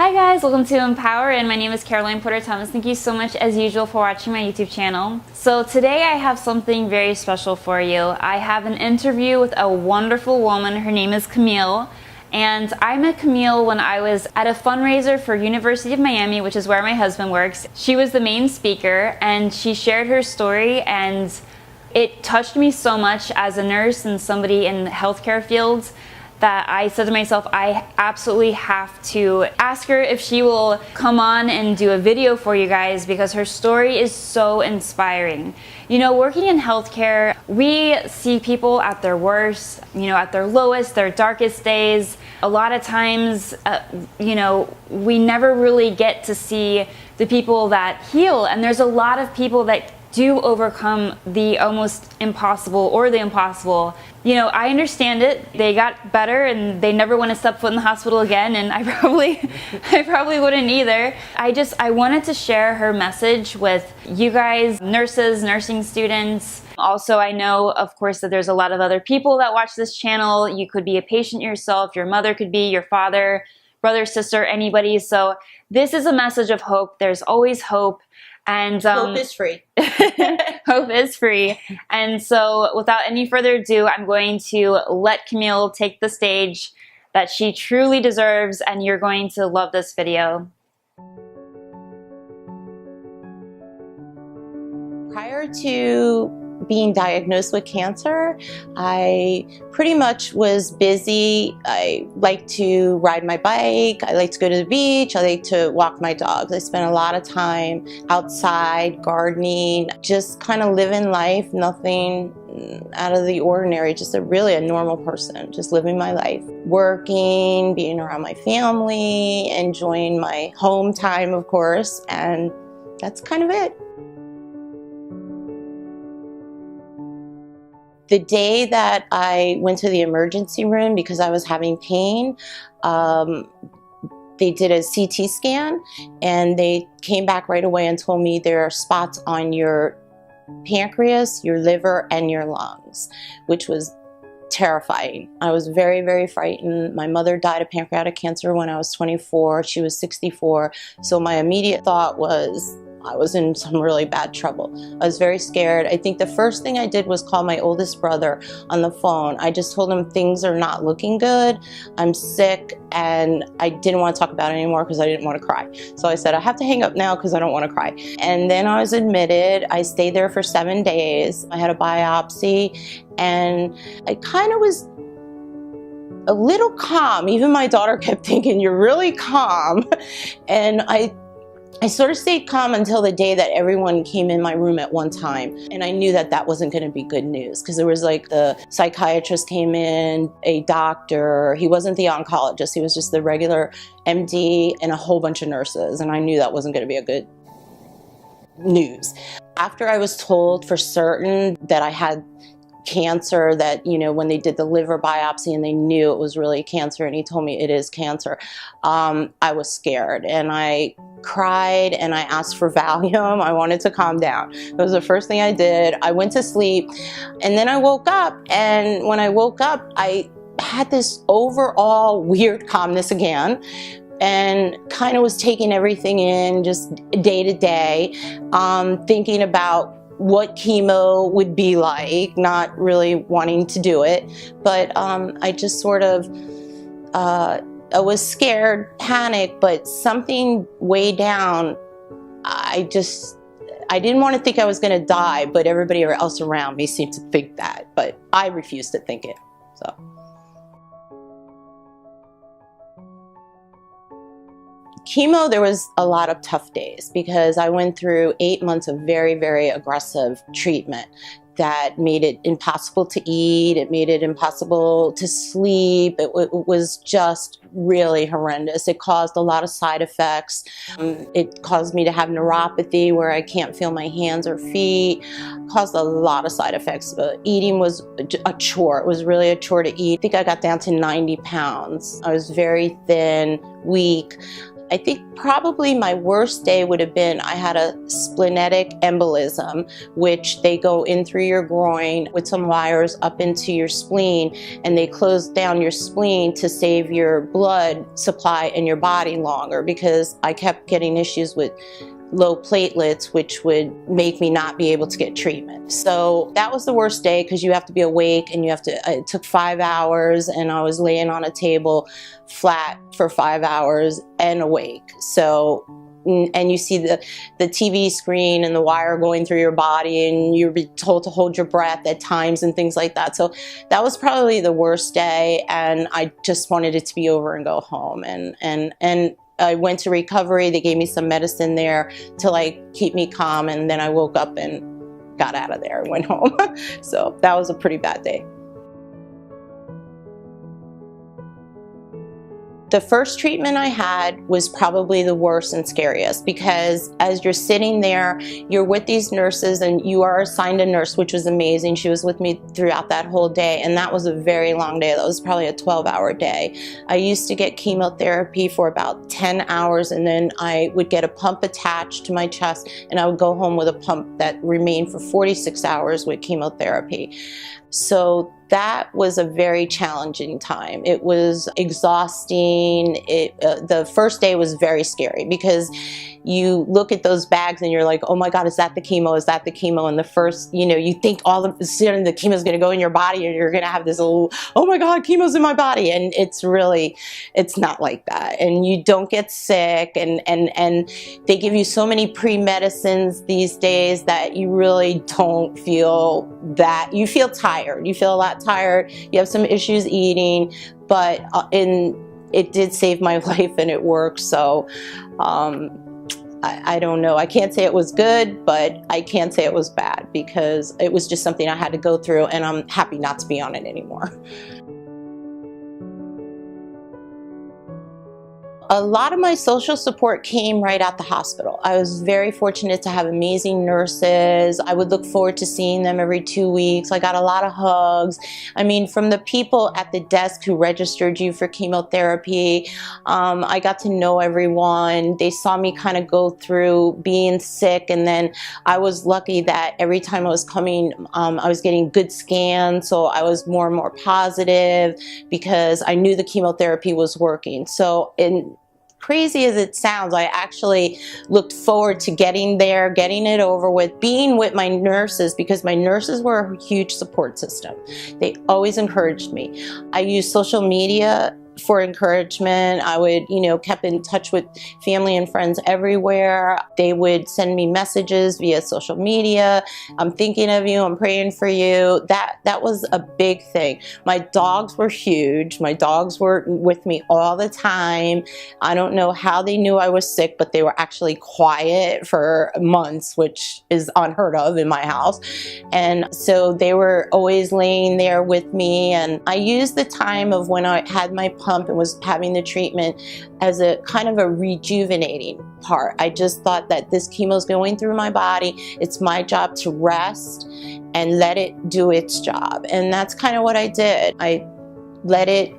Hi guys, welcome to Empower, and my name is Caroline Porter Thomas. Thank you so much as usual for watching my YouTube channel. So today I have something very special for you. I have an interview with a wonderful woman. Her name is Camille. And I met Camille when I was at a fundraiser for University of Miami, which is where my husband works. She was the main speaker and she shared her story, and it touched me so much as a nurse and somebody in the healthcare field that I said to myself, I absolutely have to ask her if she will come on and do a video for you guys, because her story is so inspiring. You know, working in healthcare, we see people at their worst, at their lowest, their darkest days. A lot of times, we never really get to see the people that heal, and there's a lot of people that do overcome the almost impossible or the impossible. I understand it. They got better and they never want to step foot in the hospital again, and I probably wouldn't either. I wanted to share her message with you guys, nurses, nursing students. Also, I know, of course, that there's a lot of other people that watch this channel. You could be a patient yourself, your mother could be, your father, brother, sister, anybody. So this is a message of hope. There's always hope. And hope is free. Hope is free. And so without any further ado, I'm going to let Camille take the stage that she truly deserves, and you're going to love this video. Prior to being diagnosed with cancer, I pretty much was busy. I like to ride my bike, I like to go to the beach, I like to walk my dogs. I spent a lot of time outside, gardening, just kind of living life, nothing out of the ordinary, just really a normal person, just living my life. Working, being around my family, enjoying my home time, of course, and that's kind of it. The day that I went to the emergency room because I was having pain, they did a CT scan and they came back right away and told me there are spots on your pancreas, your liver, and your lungs, which was terrifying. I was very, very frightened. My mother died of pancreatic cancer when I was 24. She was 64. So my immediate thought was, I was in some really bad trouble. I was very scared. I think the first thing I did was call my oldest brother on the phone. I just told him things are not looking good. I'm sick, and I didn't want to talk about it anymore because I didn't want to cry. So I said, I have to hang up now because I don't want to cry. And then I was admitted. I stayed there for 7 days. I had a biopsy, and I kind of was a little calm. Even my daughter kept thinking, you're really calm. And I sort of stayed calm until the day that everyone came in my room at one time. And I knew that that wasn't going to be good news, because there was like the psychiatrist came in, a doctor, he wasn't the oncologist, he was just the regular MD, and a whole bunch of nurses. And I knew that wasn't going to be a good news. After I was told for certain that I had cancer, that when they did the liver biopsy and they knew it was really cancer, and he told me it is cancer, I was scared and I cried and I asked for Valium. I wanted to calm down. It was the first thing I did. I went to sleep, and then I woke up, and when I woke up I had this overall weird calmness again, and kind of was taking everything in just day to day, thinking about what chemo would be like, not really wanting to do it, but I just sort of, I was scared, panicked, but something way down, I didn't want to think I was going to die, but everybody else around me seemed to think that, but I refused to think it, so. Chemo, there was a lot of tough days because I went through 8 months of very, very aggressive treatment that made it impossible to eat. It made it impossible to sleep. It was just really horrendous. It caused a lot of side effects. It caused me to have neuropathy where I can't feel my hands or feet. It caused a lot of side effects. Eating was a chore. It was really a chore to eat. I think I got down to 90 pounds. I was very thin, weak. I think probably my worst day would have been I had a splenetic embolism, which they go in through your groin with some wires up into your spleen, and they close down your spleen to save your blood supply in your body longer, because I kept getting issues with low platelets, which would make me not be able to get treatment. So that was the worst day, because you have to be awake and you have to, it took 5 hours, and I was laying on a table flat for 5 hours and awake. So, and you see the TV screen and the wire going through your body, and you're told to hold your breath at times and things like that. So that was probably the worst day, and I just wanted it to be over and go home. And I went to recovery. They gave me some medicine there to like keep me calm, and then I woke up and got out of there and went home. So that was a pretty bad day. The first treatment I had was probably the worst and scariest, because as you're sitting there, you're with these nurses, and you are assigned a nurse, which was amazing. She was with me throughout that whole day, and that was a very long day. That was probably a 12-hour day. I used to get chemotherapy for about 10 hours, and then I would get a pump attached to my chest, and I would go home with a pump that remained for 46 hours with chemotherapy. So that was a very challenging time. It was exhausting. The first day was very scary, because you look at those bags and you're like, oh my God, is that the chemo? Is that the chemo? And the first, you think all of a sudden the chemo is going to go in your body, and you're going to have this little, oh my God, chemo's in my body. And it's not like that. And you don't get sick, and they give you so many pre-medicines these days that you really don't feel that. You feel tired. You feel a lot tired. You have some issues eating, but it did save my life, and it worked. So I don't know. I can't say it was good, but I can't say it was bad, because it was just something I had to go through, and I'm happy not to be on it anymore. A lot of my social support came right at the hospital. I was very fortunate to have amazing nurses. I would look forward to seeing them every 2 weeks. I got a lot of hugs. I mean, from the people at the desk who registered you for chemotherapy, I got to know everyone. They saw me kind of go through being sick, and then I was lucky that every time I was coming, I was getting good scans, so I was more and more positive, because I knew the chemotherapy was working. So crazy as it sounds, I actually looked forward to getting there, getting it over with, being with my nurses, because my nurses were a huge support system. They always encouraged me. I used social media for encouragement. I would, kept in touch with family and friends everywhere. They would send me messages via social media. I'm thinking of you. I'm praying for you. That was a big thing. My dogs were huge. My dogs were with me all the time. I don't know how they knew I was sick, but they were actually quiet for months, which is unheard of in my house. And so they were always laying there with me. And I used the time of when I had my pump and was having the treatment as a kind of a rejuvenating part. I just thought that this chemo is going through my body. It's my job to rest and let it do its job. And that's kind of what I did. I let it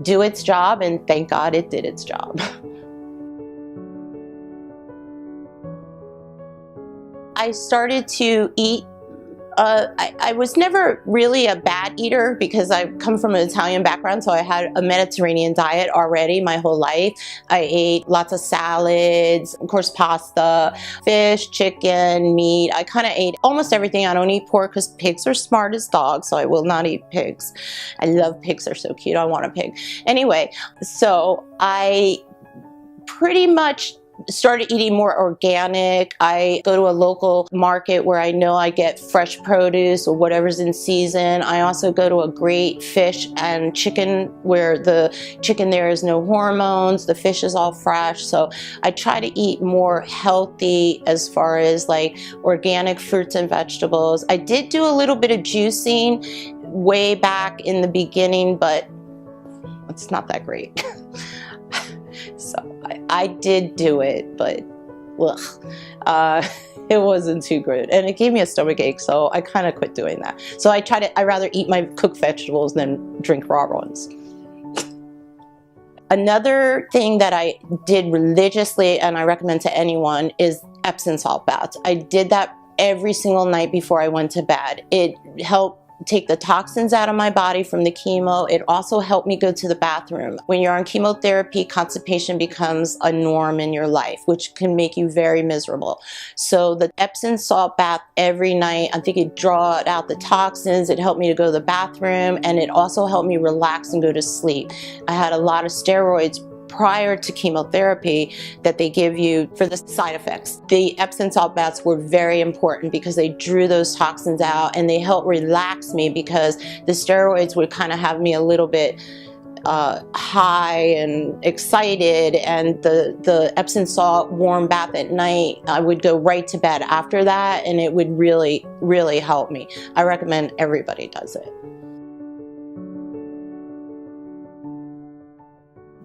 do its job, and thank God it did its job. I started to eat. I was never really a bad eater, because I come from an Italian background, so I had a Mediterranean diet already my whole life. I ate lots of salads, of course pasta, fish, chicken, meat. I kind of ate almost everything. I don't eat pork, because pigs are smart as dogs, so I will not eat pigs. I love pigs, they're so cute. I want a pig. Anyway, so I pretty much started eating more organic. I go to a local market where I know I get fresh produce or whatever's in season. I also go to a great fish and chicken, where the chicken there is no hormones, the fish is all fresh. So I try to eat more healthy as far as like organic fruits and vegetables. I did do a little bit of juicing way back in the beginning, but it's not that great. So I did do it, but it wasn't too good, and it gave me a stomach ache, so I kind of quit doing that. So I rather eat my cooked vegetables than drink raw ones. Another thing that I did religiously, and I recommend to anyone, is Epsom salt baths. I did that every single night before I went to bed. It helped take the toxins out of my body from the chemo. It also helped me go to the bathroom. When you're on chemotherapy, constipation becomes a norm in your life, which can make you very miserable. So the Epsom salt bath every night, I think it drawed out the toxins, it helped me to go to the bathroom, and it also helped me relax and go to sleep. I had a lot of steroids prior to chemotherapy that they give you for the side effects. The Epsom salt baths were very important because they drew those toxins out, and they helped relax me because the steroids would kind of have me a little bit high and excited, and the Epsom salt warm bath at night, I would go right to bed after that, and it would really, really help me. I recommend everybody does it.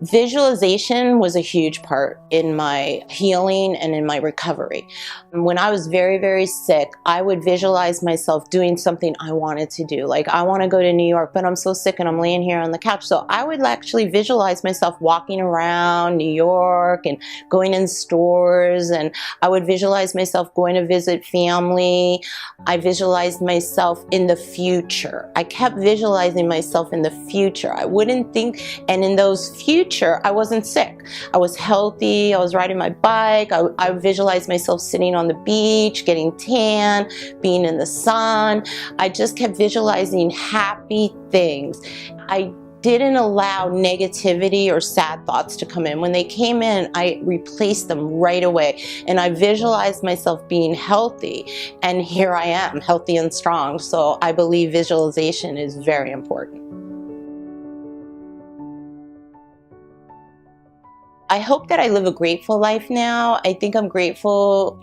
Visualization was a huge part in my healing and in my recovery. When I was very, very sick, I would visualize myself doing something I wanted to do. Like, I want to go to New York, but I'm so sick and I'm laying here on the couch. So I would actually visualize myself walking around New York and going in stores, and I would visualize myself going to visit family. I visualized myself in the future. I kept visualizing myself in the future. I wouldn't think, and in those future, I wasn't sick. I was healthy. I was riding my bike. I visualized myself sitting on the beach, getting tan, being in the sun. I just kept visualizing happy things. I didn't allow negativity or sad thoughts to come in. When they came in, I replaced them right away. And I visualized myself being healthy. And here I am, healthy and strong. So I believe visualization is very important. I hope that I live a grateful life now. I think I'm grateful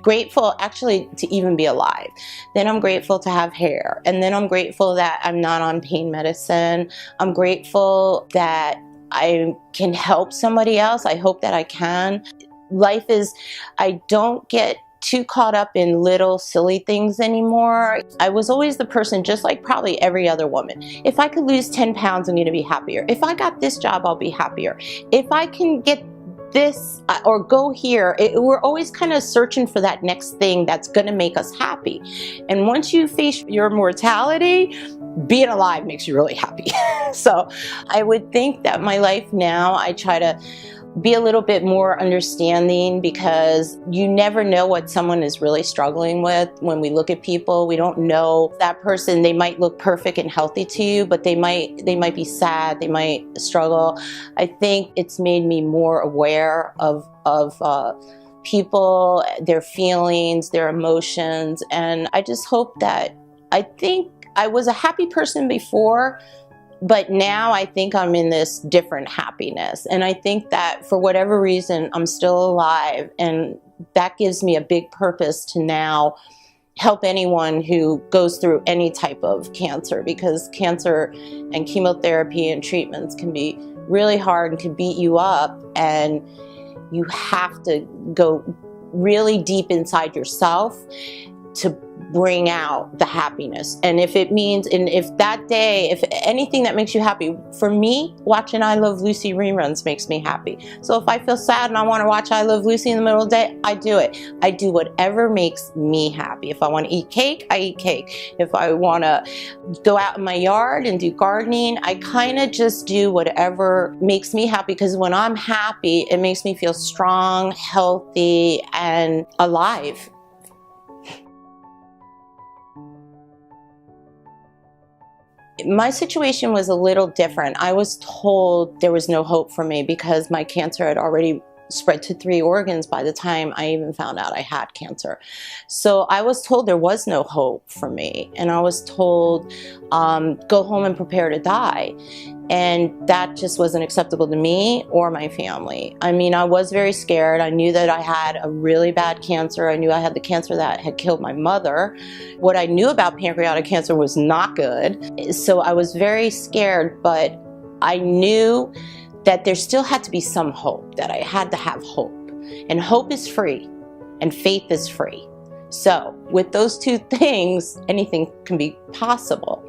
actually to even be alive. Then I'm grateful to have hair. And then I'm grateful that I'm not on pain medicine. I'm grateful that I can help somebody else. I hope that I can. Life is, I don't get too caught up in little silly things anymore. I was always the person, just like probably every other woman. If I could lose 10 pounds, I'm gonna be happier. If I got this job, I'll be happier. If I can get this or go here, we're always kind of searching for that next thing that's going to make us happy. And once you face your mortality, being alive makes you really happy. So I would think that my life now, I try to be a little bit more understanding, because you never know what someone is really struggling with. When we look at people, we don't know that person. They might look perfect and healthy to you, but they might be sad, they might struggle. I think it's made me more aware of people, their feelings, their emotions, and I just hope that, I think I was a happy person before, but now I think I'm in this different happiness. And I think that for whatever reason, I'm still alive. And that gives me a big purpose to now help anyone who goes through any type of cancer, because cancer and chemotherapy and treatments can be really hard and can beat you up. And you have to go really deep inside yourself to bring out the happiness. And if it means, and if that day, if anything that makes you happy, for me, watching I Love Lucy reruns makes me happy. So if I feel sad and I want to watch I Love Lucy in the middle of the day, I do it. I do whatever makes me happy. If I want to eat cake, I eat cake. If I want to go out in my yard and do gardening, I kind of just do whatever makes me happy, because when I'm happy, it makes me feel strong, healthy, and alive. My situation was a little different. I was told there was no hope for me because my cancer had already spread to 3 organs by the time I even found out I had cancer. So I was told there was no hope for me, and I was told, go home and prepare to die. And that just wasn't acceptable to me or my family. I mean, I was very scared. I knew that I had a really bad cancer. I knew I had the cancer that had killed my mother. What I knew about pancreatic cancer was not good. So I was very scared, but I knew that there still had to be some hope, that I had to have hope. And hope is free, and faith is free. So with those two things, anything can be possible.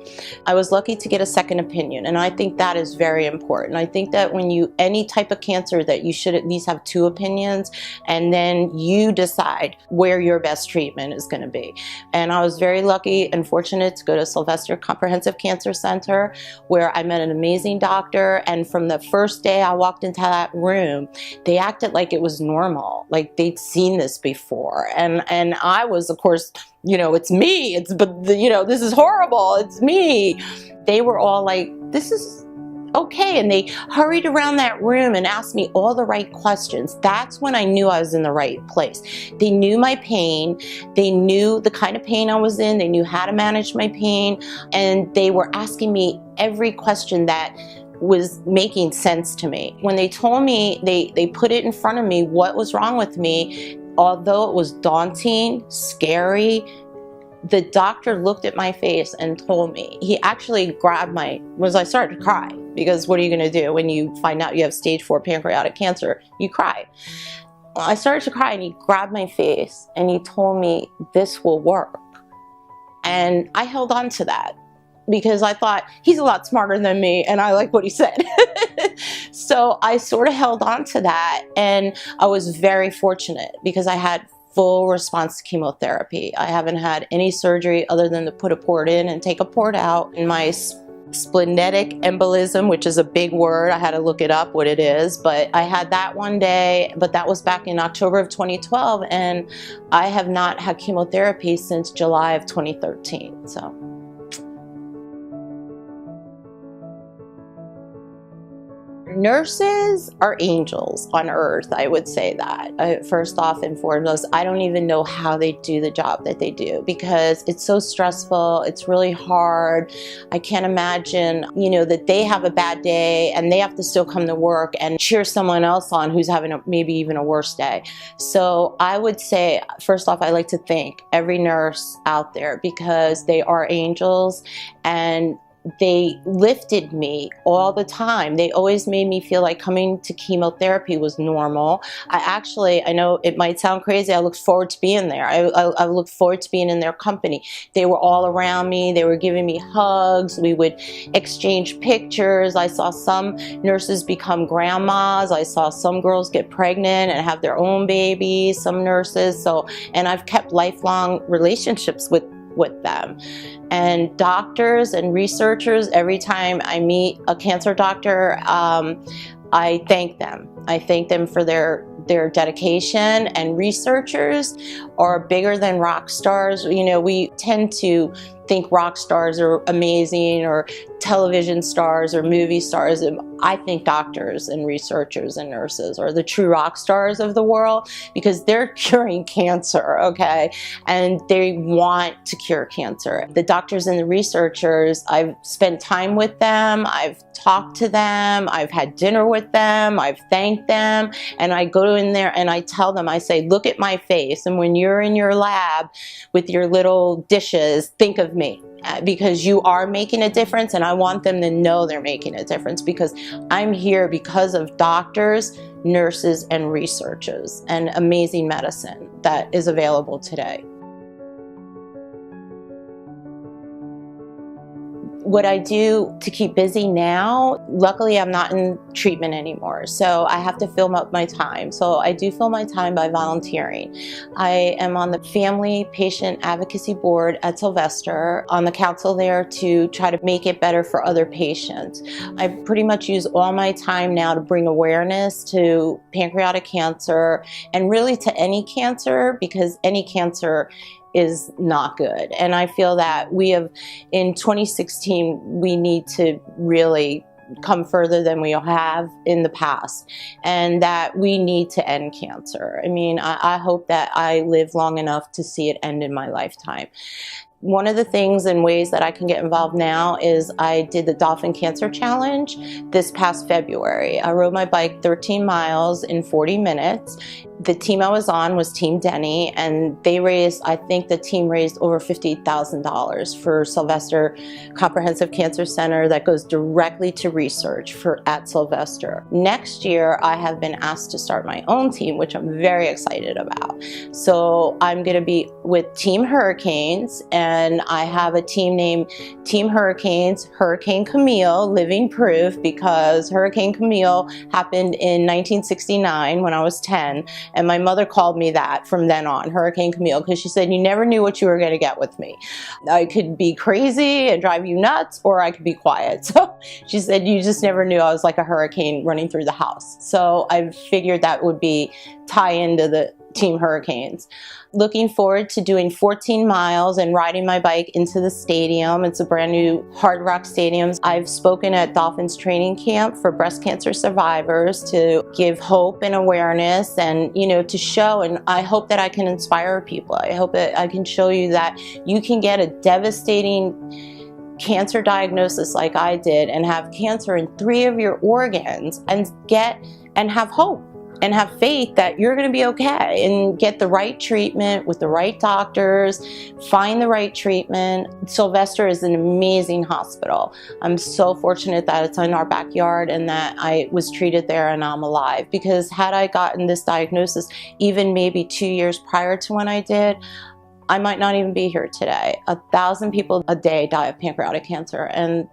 I was lucky to get a second opinion, and I think that is very important. I think that when any type of cancer, that you should at least have two opinions, and then you decide where your best treatment is going to be. And I was very lucky and fortunate to go to Sylvester Comprehensive Cancer Center, where I met an amazing doctor, and from the first day I walked into that room, they acted like it was normal, like they'd seen this before. And I was, of course, it's me, this is horrible, it's me. They were all like, this is okay. And they hurried around that room and asked me all the right questions. That's when I knew I was in the right place. They knew my pain. They knew the kind of pain I was in. They knew how to manage my pain. And they were asking me every question that was making sense to me. When they told me, they put it in front of me, what was wrong with me, although it was daunting, scary, the doctor looked at my face and told me. He actually grabbed I started to cry, because what are you going to do when you find out you have stage 4 pancreatic cancer? You cry. I started to cry, and he grabbed my face and he told me, this will work. And I held on to that, because I thought, he's a lot smarter than me, and I like what he said. So I sort of held on to that, and I was very fortunate because I had full response to chemotherapy. I haven't had any surgery other than to put a port in and take a port out. And my splenetic embolism, which is a big word, I had to look it up what it is, but I had that one day, but that was back in October of 2012, and I have not had chemotherapy since July of 2013. So. Nurses are angels on earth, I would say that. First off and foremost, I don't even know how they do the job that they do, because it's so stressful, it's really hard. I can't imagine, that they have a bad day and they have to still come to work and cheer someone else on who's having maybe even a worse day. So I would say, first off, I like to thank every nurse out there, because they are angels, and they lifted me all the time. They always made me feel like coming to chemotherapy was normal. I know it might sound crazy, I looked forward to being there. I looked forward to being in their company. They were all around me. They were giving me hugs. We would exchange pictures. I saw some nurses become grandmas. I saw some girls get pregnant and have their own babies, some nurses. And I've kept lifelong relationships with them. And doctors and researchers, every time I meet a cancer doctor, I thank them. I thank them for their dedication. And researchers are bigger than rock stars. We tend to think rock stars are amazing, or television stars or movie stars. I think doctors and researchers and nurses are the true rock stars of the world, because they're curing cancer, okay? And they want to cure cancer. The doctors and the researchers, I've spent time with them, I've talked to them, I've had dinner with them, I've thanked them, and I go in there and I tell them, I say, look at my face, and when you're in your lab with your little dishes, think of me, because you are making a difference, and I want them to know they're making a difference, because I'm here because of doctors, nurses, and researchers, and amazing medicine that is available today. What I do to keep busy now, luckily I'm not in treatment anymore, so I have to fill up my time. So I do fill my time by volunteering. I am on the Family Patient Advocacy Board at Sylvester, on the council there to try to make it better for other patients. I pretty much use all my time now to bring awareness to pancreatic cancer, and really to any cancer, because any cancer is not good. And I feel that in 2016, we need to really come further than we have in the past, and that we need to end cancer. I hope that I live long enough to see it end in my lifetime. One of the things and ways that I can get involved now is I did the Dolphin Cancer Challenge this past February. I rode my bike 13 miles in 40 minutes. The team I was on was Team Denny, and they raised, I think the team raised over $50,000 for Sylvester Comprehensive Cancer Center that goes directly to research at Sylvester. Next year, I have been asked to start my own team, which I'm very excited about. So I'm going to be with Team Hurricanes, and I have a team named Team Hurricanes, Hurricane Camille, living proof, because Hurricane Camille happened in 1969 when I was 10. And my mother called me that from then on, Hurricane Camille, because she said, you never knew what you were going to get with me. I could be crazy and drive you nuts, or I could be quiet. So she said, you just never knew. I was like a hurricane running through the house. So I figured that would be tie into the Team Hurricanes. Looking forward to doing 14 miles and riding my bike into the stadium. It's a brand new Hard Rock Stadium. I've spoken at Dolphins training camp for breast cancer survivors to give hope and awareness, and to show, and I hope that I can inspire people. I hope that I can show you that you can get a devastating cancer diagnosis like I did and have cancer in 3 of your organs and have hope and have faith that you're going to be okay, and get the right treatment with the right doctors, find the right treatment. Sylvester is an amazing hospital. I'm so fortunate that it's in our backyard and that I was treated there and I'm alive, because had I gotten this diagnosis even maybe 2 years prior to when I did, I might not even be here today. 1,000 people a day die of pancreatic cancer, and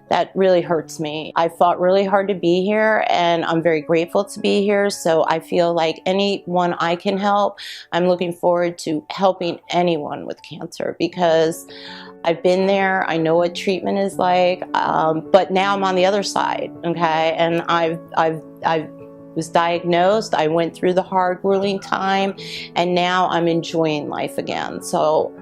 that really hurts me. I fought really hard to be here, and I'm very grateful to be here. So I feel like anyone I can help, I'm looking forward to helping anyone with cancer, because I've been there. I know what treatment is like, but now I'm on the other side, okay? And I was diagnosed, I went through the hard, grueling time, and now I'm enjoying life again. So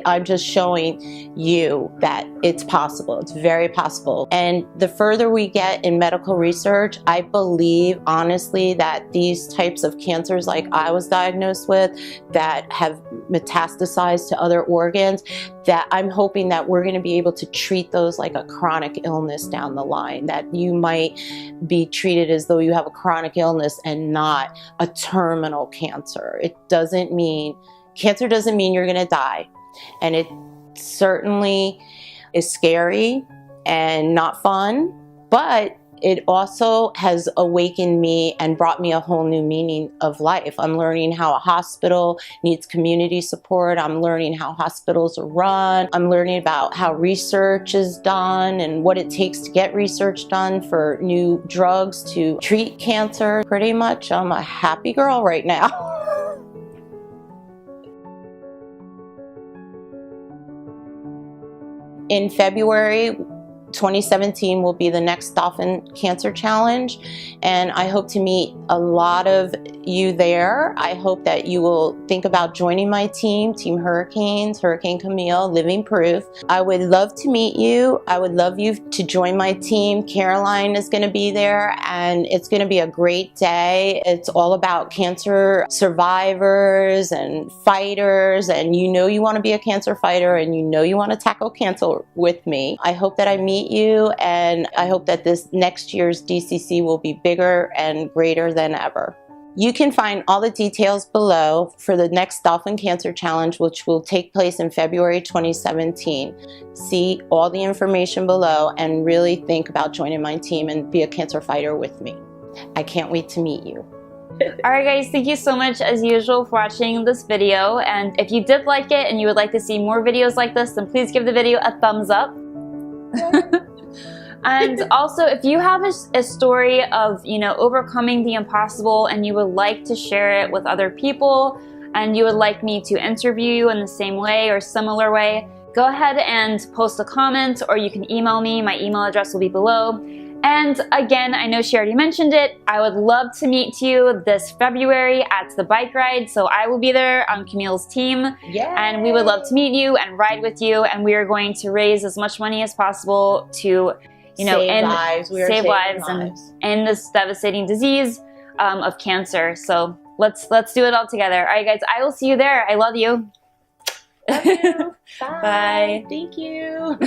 I'm just showing you that it's possible. It's very possible. And the further we get in medical research, I believe, honestly, that these types of cancers like I was diagnosed with, that have metastasized to other organs, that I'm hoping that we're going to be able to treat those like a chronic illness down the line, that you might be treated as though you have a chronic illness and not a terminal cancer. Cancer doesn't mean you're going to die. And it certainly is scary and not fun, but it also has awakened me and brought me a whole new meaning of life. I'm learning how a hospital needs community support. I'm learning how hospitals are run. I'm learning about how research is done and what it takes to get research done for new drugs to treat cancer. Pretty much, I'm a happy girl right now. In February 2017 will be the next Dolphin Cancer Challenge, and I hope to meet a lot of you there. I hope that you will think about joining my team, Team Hurricanes, Hurricane Camille, Living Proof. I would love to meet you. I would love you to join my team. Caroline is going to be there, and it's going to be a great day. It's all about cancer survivors and fighters, and you want to be a cancer fighter, and you want to tackle cancer with me. I hope that I meet you, and I hope that this next year's DCC will be bigger and greater than ever. You can find all the details below for the next Dolphin Cancer Challenge, which will take place in February 2017. See all the information below and really think about joining my team and be a cancer fighter with me. I can't wait to meet you. Alright guys, thank you so much as usual for watching this video, and if you did like it and you would like to see more videos like this, then please give the video a thumbs up. And also, if you have a story of overcoming the impossible and you would like to share it with other people, and you would like me to interview you in the same way or similar way, go ahead and post a comment, or you can email me. My email address will be below. And again, I know she already mentioned it, I would love to meet you this February at the bike ride. So I will be there on Camille's team. Yay! And we would love to meet you and ride with you. And we are going to raise as much money as possible to, save lives and end this devastating disease of cancer. So let's do it all together. All right, guys, I will see you there. I love you. Love you. Bye. Thank you.